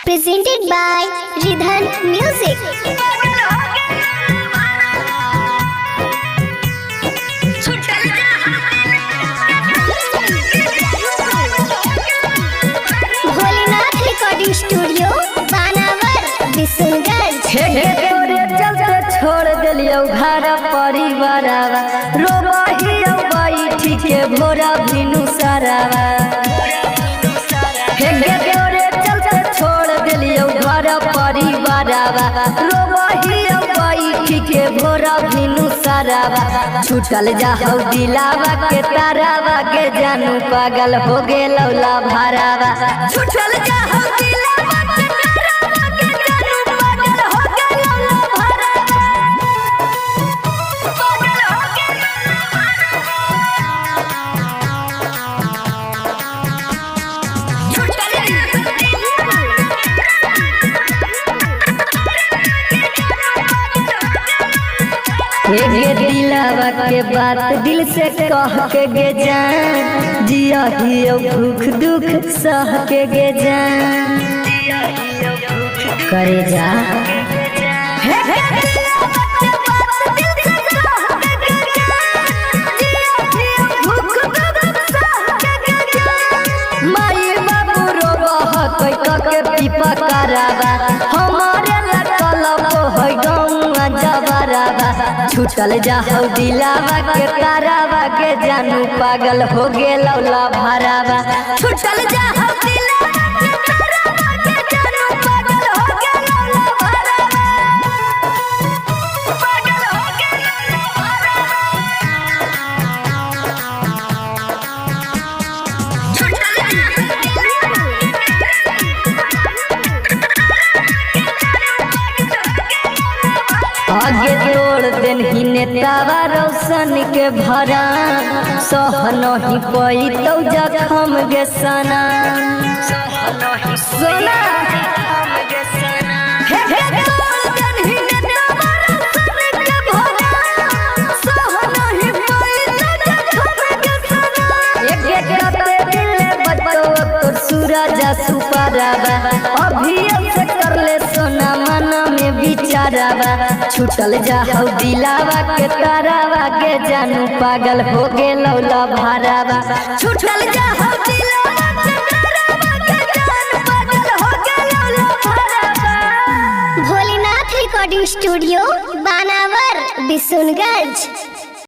Presented by Ridhan Music. Bholenath recording studio Banawar Bishanganj. चलते छोड़ दिलियो घर परिवारवा रोबहियो बैठी के भोरा भिनु सारावा। चलते छोड़ दिलियो घर परिवारवा रोबहियो बैठी के भोरा भिनु सारावा। छूटल जाहौ दिलावा के तारावा के जानू पागल हो गेलौ ला भरावा। छूटल जाहौ दिलावा के तारावा के जानू पागल हो गेलौ ला भरावा। पागल हो गेल दिलावा के बात दिल से कह के गे जान जिया हियो भूख दुख सह के गे जान करे जा। माई बाबू रोबह कोई के पीपा करावा हमारे लगल है गौआ जबरावा। छूटल जाहौ दिलावा के तारावा के जानू पागल हो गेलौ ला भरावा। छूटल जाहौ दिलावा के तारावा के जानू पागल हो गेलौ ला भरावा। पागल हो गेलौ ला भरावा। छूटल आगे तोड़ देन ही नेतावा रोशन के भरा सह नहीं पई तो जखम गे सना सोना। तोड़ देन ही नेतावा रोशन के भरा सह नहीं पई तो जखम गे सना। एक कते दिल बतो तोर सूरज सुपरावा अभी से कर ले सोना मन में विचारावा। छूटल जाहौ दिलावा के तारावा के जानू पागल हो गेलौ ला भरावा। छूटल जाहौ दिलावा के तारावा के जानू पागल हो गेलौ ला भरावा। Bholenath recording studio Banawar Bishanganj.